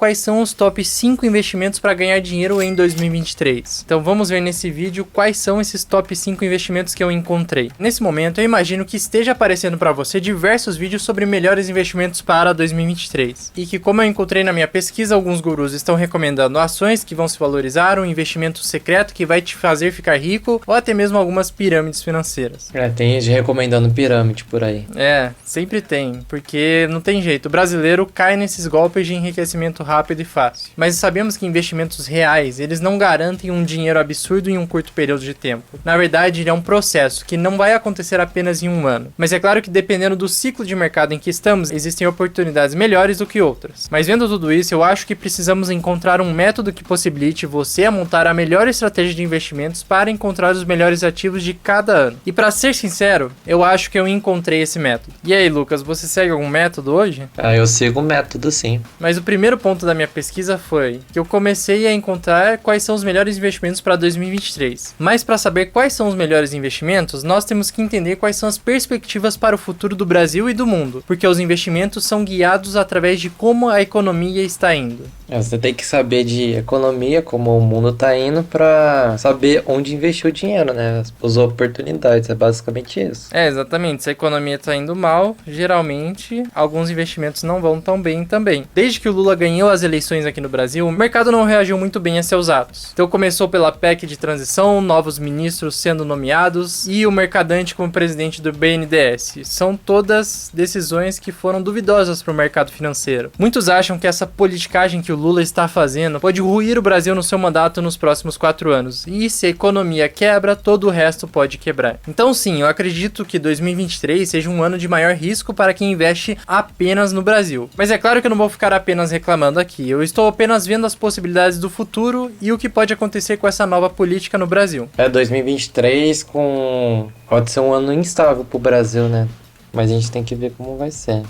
quais são os top 5 investimentos para ganhar dinheiro em 2023. Então vamos ver nesse vídeo quais são esses top 5 investimentos que eu encontrei. Nesse momento eu imagino que esteja aparecendo para você diversos vídeos sobre melhores investimentos para 2023. E que, como eu encontrei na minha pesquisa, alguns gurus estão recomendando ações que vão se valorizar, um investimento secreto que vai te fazer ficar rico, ou até mesmo algumas pirâmides financeiras. Tem gente recomendando pirâmide por aí. Sempre tem, porque não tem jeito. O brasileiro cai nesses golpes de enriquecimento rápido e fácil. Mas sabemos que investimentos reais, eles não garantem um dinheiro absurdo em um curto período de tempo. Na verdade, ele é um processo que não vai acontecer apenas em um ano. Mas é claro que dependendo do ciclo de mercado em que estamos, existem oportunidades melhores do que outras. Mas vendo tudo isso, eu acho que precisamos encontrar um método que possibilite você a montar a melhor estratégia de investimentos para encontrar os melhores ativos de cada ano. E para ser sincero, eu acho que eu encontrei esse método. E aí, Lucas, você segue algum método hoje? Eu sigo o método, sim. Mas o primeiro ponto da minha pesquisa foi que eu comecei a encontrar quais são os melhores investimentos para 2023. Mas para saber quais são os melhores investimentos, nós temos que entender quais são as perspectivas para o futuro do Brasil e do mundo, porque os investimentos são guiados através de como a economia está indo. Você tem que saber de economia, como o mundo está indo, para saber onde investir o dinheiro, né? As oportunidades, é basicamente isso. Exatamente. Se a economia está indo mal, geralmente alguns investimentos não vão tão bem também. Desde que o Lula ganhou as eleições aqui no Brasil, o mercado não reagiu muito bem a seus atos. Então começou pela PEC de transição, novos ministros sendo nomeados e o mercadante como presidente do BNDES. São todas decisões que foram duvidosas para o mercado financeiro. Muitos acham que essa politicagem que o Lula está fazendo pode ruir o Brasil no seu mandato nos próximos 4 anos. E se a economia quebra, todo o resto pode quebrar. Então sim, eu acredito que 2023 seja um ano de maior risco para quem investe apenas no Brasil. Mas é claro que eu não vou ficar apenas reclamando aqui. Eu estou apenas vendo as possibilidades do futuro e o que pode acontecer com essa nova política no Brasil. 2023 pode ser um ano instável pro Brasil, né? Mas a gente tem que ver como vai ser.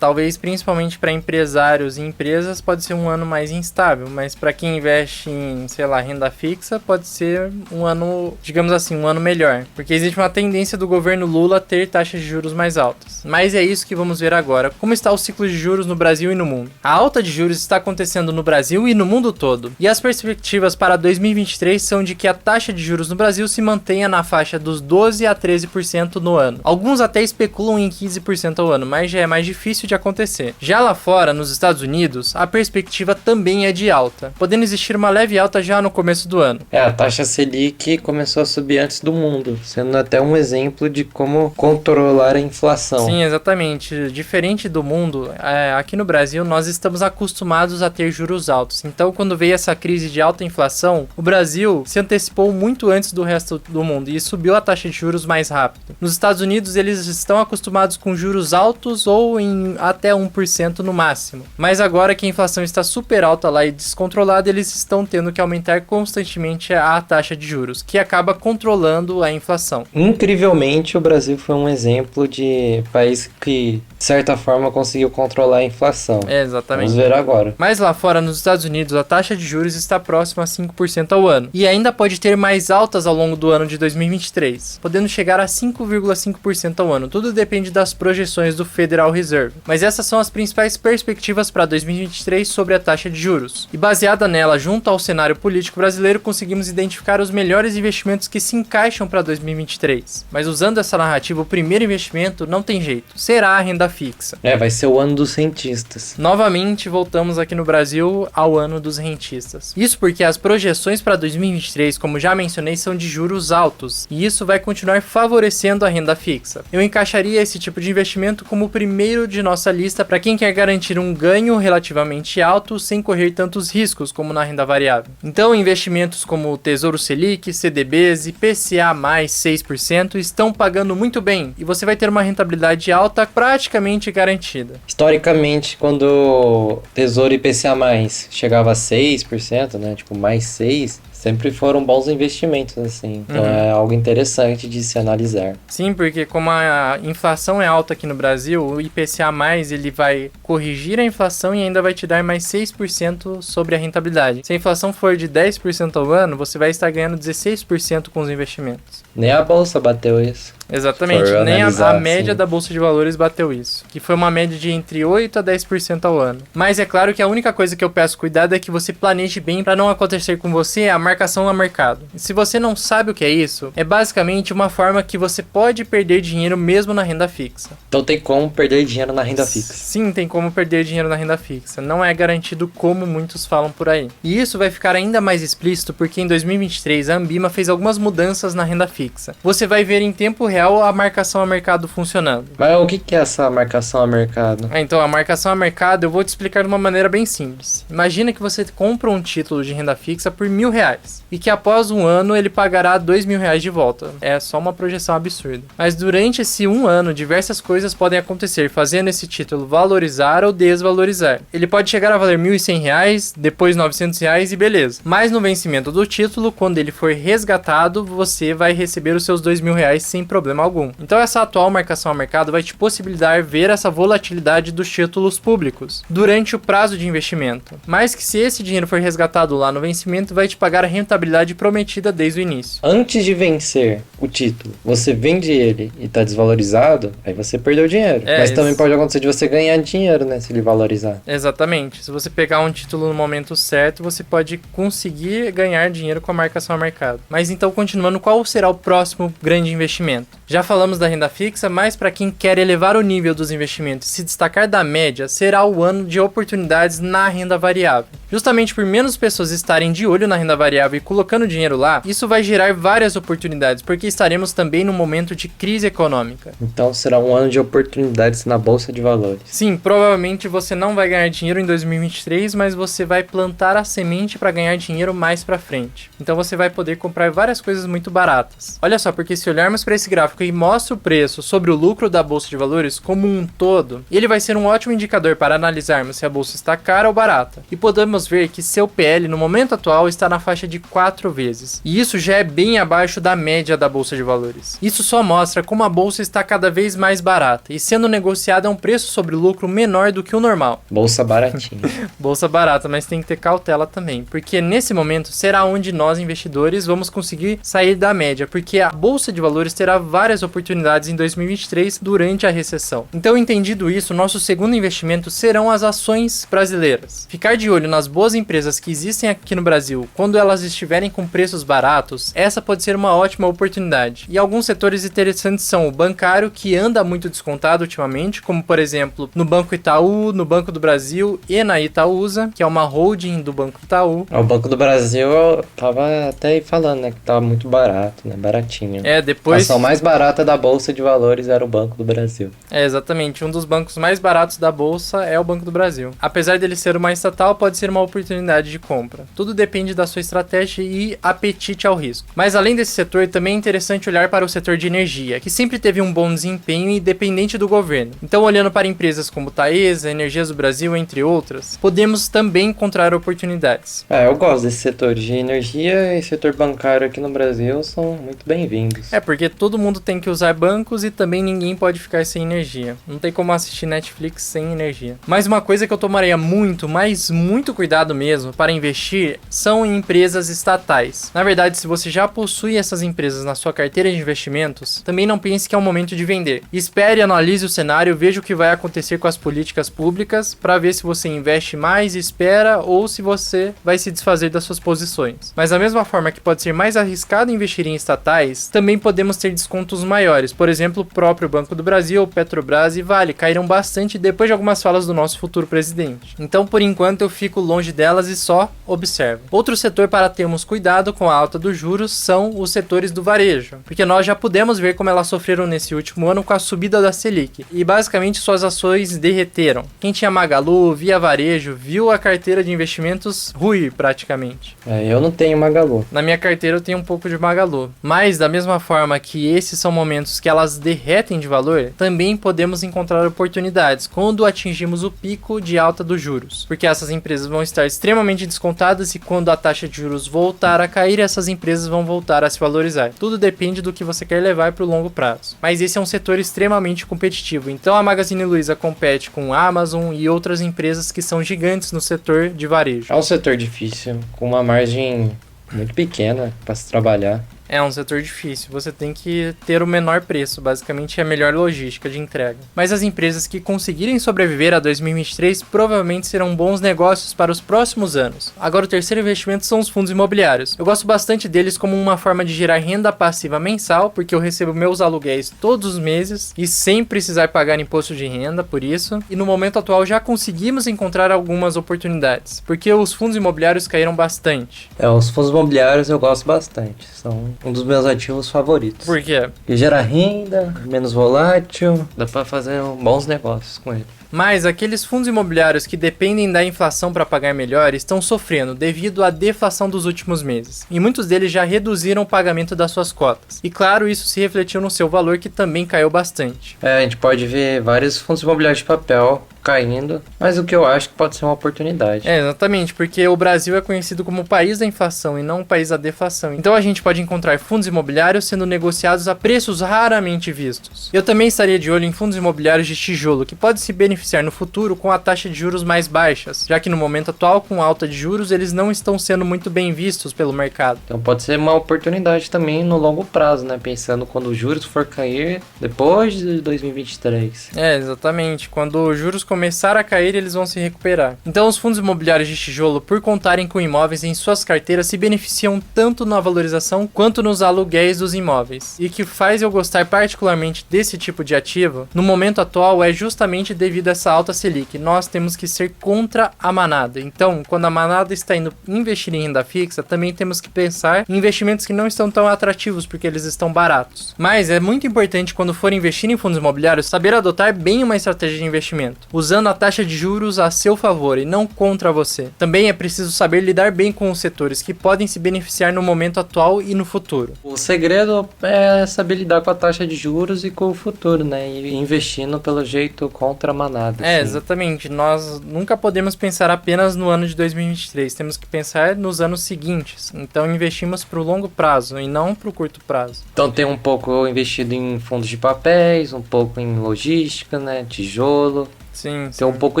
Talvez principalmente para empresários e empresas pode ser um ano mais instável, mas para quem investe em, renda fixa, pode ser um ano, digamos assim, um ano melhor, porque existe uma tendência do governo Lula a ter taxas de juros mais altas. Mas é isso que vamos ver agora, como está o ciclo de juros no Brasil e no mundo. A alta de juros está acontecendo no Brasil e no mundo todo, e as perspectivas para 2023 são de que a taxa de juros no Brasil se mantenha na faixa dos 12 a 13% no ano. Alguns até especulam em 15% ao ano, mas já é mais difícil de acontecer. Já lá fora, nos Estados Unidos, a perspectiva também é de alta, podendo existir uma leve alta já no começo do ano. A taxa Selic começou a subir antes do mundo, sendo até um exemplo de como controlar a inflação. Sim, exatamente. Diferente do mundo, aqui no Brasil nós estamos acostumados a ter juros altos. Então, quando veio essa crise de alta inflação, o Brasil se antecipou muito antes do resto do mundo e subiu a taxa de juros mais rápido. Nos Estados Unidos, eles estão acostumados com juros altos ou em até 1% no máximo. Mas agora que a inflação está super alta lá e descontrolada, eles estão tendo que aumentar constantemente a taxa de juros, que acaba controlando a inflação. Incrivelmente, o Brasil foi um exemplo de país que, de certa forma, conseguiu controlar a inflação. Exatamente. Vamos ver agora. Mas lá fora, nos Estados Unidos, a taxa de juros está próxima a 5% ao ano. E ainda pode ter mais altas ao longo do ano de 2023, podendo chegar a 5,5% ao ano. Tudo depende das projeções do Federal Reserve. Mas essas são as principais perspectivas para 2023 sobre a taxa de juros. E baseada nela, junto ao cenário político brasileiro, conseguimos identificar os melhores investimentos que se encaixam para 2023. Mas usando essa narrativa, o primeiro investimento não tem jeito. Será a renda fixa. Vai ser o ano dos rentistas. Novamente, voltamos aqui no Brasil ao ano dos rentistas. Isso porque as projeções para 2023, como já mencionei, são de juros altos. E isso vai continuar favorecendo a renda fixa. Eu encaixaria esse tipo de investimento como o primeiro de nossa lista para quem quer garantir um ganho relativamente alto sem correr tantos riscos como na renda variável. Então, investimentos como o Tesouro Selic, CDBs e PCA mais 6% estão pagando muito bem e você vai ter uma rentabilidade alta praticamente garantida. Historicamente, quando o Tesouro IPCA mais chegava a 6%, né, mais 6%, sempre foram bons investimentos, assim. Então é algo interessante de se analisar. Sim, porque como a inflação é alta aqui no Brasil, o IPCA+, ele vai corrigir a inflação e ainda vai te dar mais 6% sobre a rentabilidade. Se a inflação for de 10% ao ano, você vai estar ganhando 16% com os investimentos. Nem a bolsa bateu isso. Exatamente, For nem a analisar, média sim. da Bolsa de Valores bateu isso, que foi uma média de entre 8 a 10% ao ano. Mas é claro que a única coisa que eu peço cuidado é que você planeje bem para não acontecer com você a marcação a mercado. E se você não sabe o que é isso, é basicamente uma forma que você pode perder dinheiro mesmo na renda fixa. Então tem como perder dinheiro na renda fixa. Sim, tem como perder dinheiro na renda fixa. Não é garantido como muitos falam por aí. E isso vai ficar ainda mais explícito porque em 2023 a Anbima fez algumas mudanças na renda fixa. Você vai ver em tempo real a marcação a mercado funcionando. Mas o que é essa marcação a mercado? Então, a marcação a mercado eu vou te explicar de uma maneira bem simples. Imagina que você compra um título de renda fixa por R$1.000 e que após um ano ele pagará R$2.000 de volta. É só uma projeção absurda. Mas durante esse um ano, diversas coisas podem acontecer, fazendo esse título valorizar ou desvalorizar. Ele pode chegar a valer R$1.100, depois R$900 e beleza. Mas no vencimento do título, quando ele for resgatado, você vai receber os seus R$2.000 sem problema algum. Então essa atual marcação a mercado vai te possibilitar ver essa volatilidade dos títulos públicos durante o prazo de investimento. Mas que se esse dinheiro for resgatado lá no vencimento, vai te pagar a rentabilidade prometida desde o início. Antes de vencer o título, você vende ele e tá desvalorizado, aí você perdeu dinheiro. Mas também pode acontecer de você ganhar dinheiro, né, se ele valorizar. Exatamente. Se você pegar um título no momento certo, você pode conseguir ganhar dinheiro com a marcação a mercado. Mas então, continuando, qual será o próximo grande investimento? Já falamos da renda fixa, mas para quem quer elevar o nível dos investimentos e se destacar da média, será o ano de oportunidades na renda variável. Justamente por menos pessoas estarem de olho na renda variável e colocando dinheiro lá, isso vai gerar várias oportunidades, porque estaremos também num momento de crise econômica. Então será um ano de oportunidades na Bolsa de Valores. Sim, provavelmente você não vai ganhar dinheiro em 2023, mas você vai plantar a semente para ganhar dinheiro mais para frente. Então você vai poder comprar várias coisas muito baratas. Olha só, porque se olharmos para esse gráfico e mostra o preço sobre o lucro da Bolsa de Valores como um todo, ele vai ser um ótimo indicador para analisarmos se a bolsa está cara ou barata. E podemos ver que seu PL no momento atual está na faixa de 4 vezes. E isso já é bem abaixo da média da Bolsa de Valores. Isso só mostra como a bolsa está cada vez mais barata e sendo negociada a um preço sobre lucro menor do que o normal. Bolsa baratinha. Bolsa barata, mas tem que ter cautela também, porque nesse momento será onde nós investidores vamos conseguir sair da média, porque a Bolsa de Valores terá várias oportunidades em 2023 durante a recessão. Então, entendido isso, nosso segundo investimento serão as ações brasileiras. Ficar de olho nas boas empresas que existem aqui no Brasil, quando elas estiverem com preços baratos, essa pode ser uma ótima oportunidade. E alguns setores interessantes são o bancário, que anda muito descontado ultimamente, como por exemplo no Banco Itaú, no Banco do Brasil e na Itaúsa, que é uma holding do Banco Itaú. O Banco do Brasil eu tava até aí falando, né, que tava muito barato, né, baratinho. Depois... A ação mais barata da Bolsa de Valores era o Banco do Brasil. Exatamente. Um dos bancos mais baratos da Bolsa é o Banco do Brasil. Apesar dele ser uma estatal, pode ser uma oportunidade de compra. Tudo depende da sua estratégia e apetite ao risco. Mas além desse setor, também é interessante olhar para o setor de energia, que sempre teve um bom desempenho independente do governo. Então, olhando para empresas como Taesa, Energias do Brasil, entre outras, podemos também encontrar oportunidades. Eu gosto desse setor de energia e setor bancário aqui no Brasil, são muito bem-vindos. Porque todo mundo tem que usar bancos e também ninguém pode ficar sem energia. Não tem como assistir Netflix sem energia. Mas uma coisa que eu tomaria muito, mas muito cuidado mesmo para investir são em empresas estatais. Na verdade, se você já possui essas empresas na sua carteira de investimentos, também não pense que é o momento de vender. Espere, analise o cenário, veja o que vai acontecer com as políticas públicas para ver se você investe mais, espera ou se você vai se desfazer das suas posições. Mas da mesma forma que pode ser mais arriscado investir em estatais, também podemos ter descontos maiores. Por exemplo, o próprio Banco do Brasil, Petrobras e Vale caíram bastante depois de algumas falas do nosso futuro presidente. Então, por enquanto, eu fico longe delas e só observo. Outro setor para termos cuidado com a alta dos juros são os setores do varejo, porque nós já pudemos ver como elas sofreram nesse último ano com a subida da Selic, e basicamente suas ações derreteram. Quem tinha Magalu, Via Varejo, viu a carteira de investimentos ruir praticamente. Eu não tenho Magalu. Na minha carteira eu tenho um pouco de Magalu, mas da mesma forma que esses são momentos que elas derretem de valor, também podemos encontrar oportunidades quando atingimos o pico de alta dos juros, porque essas empresas vão estar extremamente descontadas e quando a taxa de juros voltar a cair, essas empresas vão voltar a se valorizar. Tudo depende do que você quer levar para o longo prazo. Mas esse é um setor extremamente competitivo, então a Magazine Luiza compete com a Amazon e outras empresas que são gigantes no setor de varejo. É um setor difícil, com uma margem muito pequena para se trabalhar. É um setor difícil, você tem que ter o menor preço, basicamente a melhor logística de entrega. Mas as empresas que conseguirem sobreviver a 2023 provavelmente serão bons negócios para os próximos anos. Agora o terceiro investimento são os fundos imobiliários. Eu gosto bastante deles como uma forma de gerar renda passiva mensal, porque eu recebo meus aluguéis todos os meses e sem precisar pagar imposto de renda por isso. E no momento atual já conseguimos encontrar algumas oportunidades, porque os fundos imobiliários caíram bastante. Os fundos imobiliários eu gosto bastante, são um dos meus ativos favoritos. Por quê? Porque gera renda, menos volátil, dá pra fazer bons negócios com ele. Mas aqueles fundos imobiliários que dependem da inflação para pagar melhor estão sofrendo devido à deflação dos últimos meses. E muitos deles já reduziram o pagamento das suas cotas. E claro, isso se refletiu no seu valor, que também caiu bastante. A gente pode ver vários fundos imobiliários de papel caindo, mas o que eu acho que pode ser uma oportunidade. Exatamente, porque o Brasil é conhecido como o país da inflação e não o país da deflação. Então a gente pode encontrar fundos imobiliários sendo negociados a preços raramente vistos. Eu também estaria de olho em fundos imobiliários de tijolo, que pode se beneficiar no futuro com a taxa de juros mais baixas, já que no momento atual, com alta de juros, eles não estão sendo muito bem vistos pelo mercado. Então pode ser uma oportunidade também no longo prazo, né? Pensando quando os juros for cair depois de 2023. Exatamente. Quando os juros começar a cair, eles vão se recuperar. Então os fundos imobiliários de tijolo, por contarem com imóveis em suas carteiras, se beneficiam tanto na valorização quanto nos aluguéis dos imóveis. E o que faz eu gostar particularmente desse tipo de ativo, no momento atual, é justamente devido a essa alta Selic. Nós temos que ser contra a manada. Então, quando a manada está indo investir em renda fixa, também temos que pensar em investimentos que não estão tão atrativos, porque eles estão baratos. Mas é muito importante, quando for investir em fundos imobiliários, saber adotar bem uma estratégia de investimento, usando a taxa de juros a seu favor e não contra você. Também é preciso saber lidar bem com os setores que podem se beneficiar no momento atual e no futuro. O segredo é saber lidar com a taxa de juros e com o futuro, né? E investindo pelo jeito contra a manada. Exatamente. Nós nunca podemos pensar apenas no ano de 2023. Temos que pensar nos anos seguintes. Então investimos para o longo prazo e não para o curto prazo. Então tem um pouco investido em fundos de papéis, um pouco em logística, né? Tijolo. Sim. Tem um pouco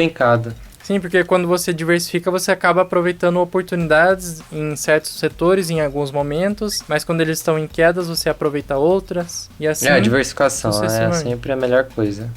em cada. Sim, porque quando você diversifica, você acaba aproveitando oportunidades em certos setores, em alguns momentos, mas quando eles estão em quedas, você aproveita outras, e assim... A diversificação é sempre a melhor coisa.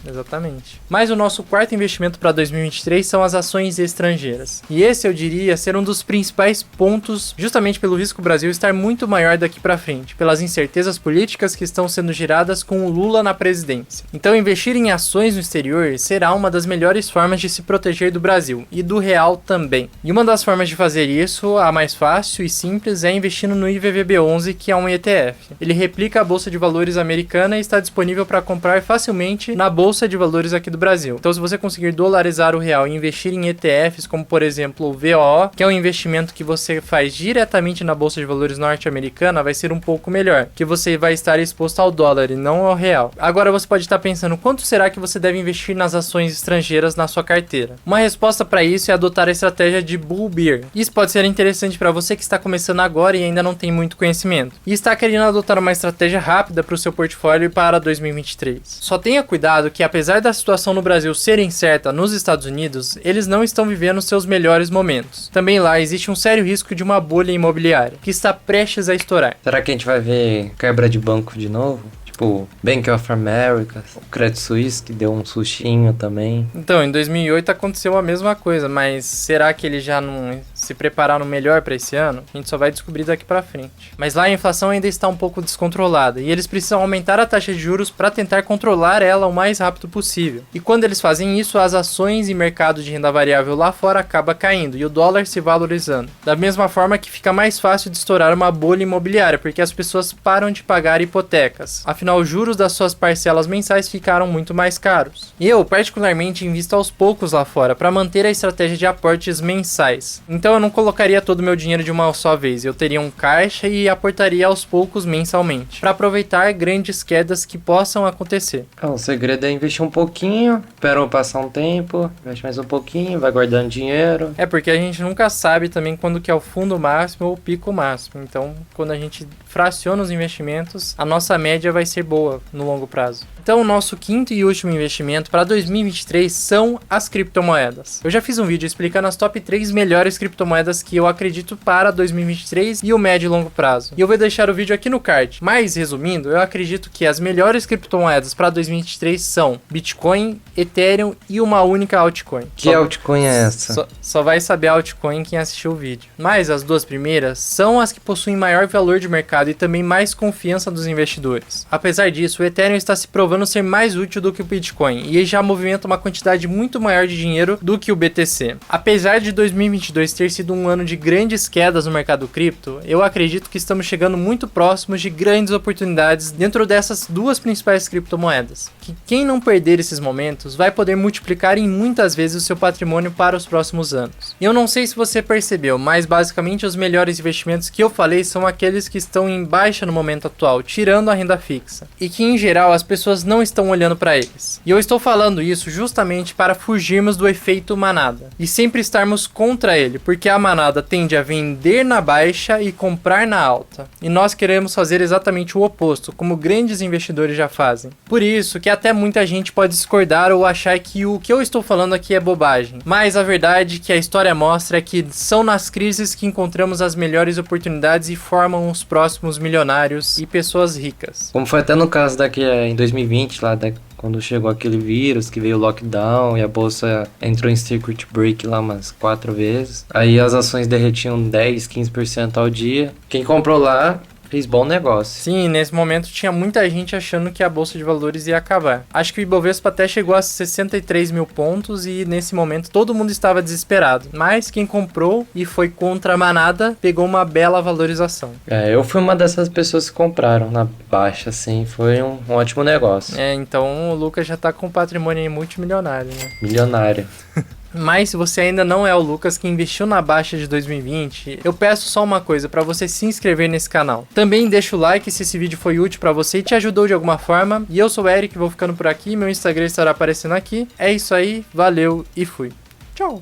Exatamente. Mas o nosso quarto investimento para 2023 são as ações estrangeiras. E esse, eu diria, ser um dos principais pontos, justamente pelo risco Brasil estar muito maior daqui para frente, pelas incertezas políticas que estão sendo geradas com o Lula na presidência. Então, investir em ações no exterior será uma das melhores formas de se proteger do Brasil e do real também. E uma das formas de fazer isso, a mais fácil e simples, é investindo no IVVB11, que é um ETF. Ele replica a Bolsa de Valores americana e está disponível para comprar facilmente na Bolsa de Valores aqui do Brasil. Então, se você conseguir dolarizar o real e investir em ETFs, como por exemplo o VOO, que é um investimento que você faz diretamente na Bolsa de Valores norte-americana, vai ser um pouco melhor, que você vai estar exposto ao dólar e não ao real. Agora você pode estar pensando, quanto será que você deve investir nas ações estrangeiras na sua carteira? Uma resposta para isso é adotar a estratégia de Bull Bear. Isso pode ser interessante para você que está começando agora e ainda não tem muito conhecimento, e está querendo adotar uma estratégia rápida para o seu portfólio para 2023. Só tenha cuidado que, apesar da situação no Brasil ser incerta nos Estados Unidos, eles não estão vivendo seus melhores momentos. Também lá existe um sério risco de uma bolha imobiliária, que está prestes a estourar. Será que a gente vai ver quebra de banco de novo? Tipo, Bank of America, o Credit Suisse, que deu um sustinho também. Então, em 2008 aconteceu a mesma coisa, mas será que eles já não se prepararam melhor para esse ano? A gente só vai descobrir daqui para frente. Mas lá a inflação ainda está um pouco descontrolada, e eles precisam aumentar a taxa de juros para tentar controlar ela o mais rápido possível. E quando eles fazem isso, as ações e mercado de renda variável lá fora acaba caindo, e o dólar se valorizando. Da mesma forma que fica mais fácil de estourar uma bolha imobiliária, porque as pessoas param de pagar hipotecas. Afinal, os juros das suas parcelas mensais ficaram muito mais caros. E eu, particularmente, invisto aos poucos lá fora para manter a estratégia de aportes mensais. Então eu não colocaria todo o meu dinheiro de uma só vez. Eu teria um caixa e aportaria aos poucos mensalmente, para aproveitar grandes quedas que possam acontecer. O segredo é investir um pouquinho, espera passar um tempo, investe mais um pouquinho, vai guardando dinheiro. É porque a gente nunca sabe também quando que é o fundo máximo ou o pico máximo. Então, quando a gente fraciona os investimentos, a nossa média vai ser boa no longo prazo. Então, nosso quinto e último investimento para 2023 são as criptomoedas. Eu já fiz um vídeo explicando as top 3 melhores criptomoedas que eu acredito para 2023 e o médio e longo prazo. E eu vou deixar o vídeo aqui no card. Mas, resumindo, eu acredito que as melhores criptomoedas para 2023 são Bitcoin, Ethereum e uma única altcoin. Que altcoin é essa? Só vai saber a altcoin quem assistiu o vídeo. Mas as duas primeiras são as que possuem maior valor de mercado e também mais confiança dos investidores. Apesar disso, o Ethereum está se provando ser mais útil do que o Bitcoin e já movimenta uma quantidade muito maior de dinheiro do que o BTC. Apesar de 2022 ter sido um ano de grandes quedas no mercado cripto, eu acredito que estamos chegando muito próximos de grandes oportunidades dentro dessas duas principais criptomoedas. Que quem não perder esses momentos vai poder multiplicar em muitas vezes o seu patrimônio para os próximos anos. Eu não sei se você percebeu, mas basicamente os melhores investimentos que eu falei são aqueles que estão em baixa no momento atual, tirando a renda fixa, e que em geral as pessoas não estão olhando para eles. E eu estou falando isso justamente para fugirmos do efeito manada e sempre estarmos contra ele, porque a manada tende a vender na baixa e comprar na alta. E nós queremos fazer exatamente o oposto, como grandes investidores já fazem. Por isso que até muita gente pode discordar ou achar que o que eu estou falando aqui é bobagem. Mas a verdade que a história mostra é que são nas crises que encontramos as melhores oportunidades e formam os próximos milionários e pessoas ricas. Como foi até no caso daqui em 2020, lá quando chegou aquele vírus, que veio o lockdown e a bolsa entrou em circuit break lá umas 4 vezes. Aí as ações derretiam 10, 15% ao dia. Quem comprou lá fez bom negócio. Sim, nesse momento tinha muita gente achando que a Bolsa de Valores ia acabar. Acho que o Ibovespa até chegou a 63 mil pontos e nesse momento todo mundo estava desesperado. Mas quem comprou e foi contra a manada pegou uma bela valorização. Eu fui uma dessas pessoas que compraram na baixa, assim, foi um ótimo negócio. Então o Lucas já tá com patrimônio multimilionário, né? Milionário. Mas se você ainda não é o Lucas que investiu na baixa de 2020, eu peço só uma coisa, para você se inscrever nesse canal. Também deixa o like se esse vídeo foi útil para você e te ajudou de alguma forma. E eu sou o Eric, vou ficando por aqui, meu Instagram estará aparecendo aqui. É isso aí, valeu e fui. Tchau!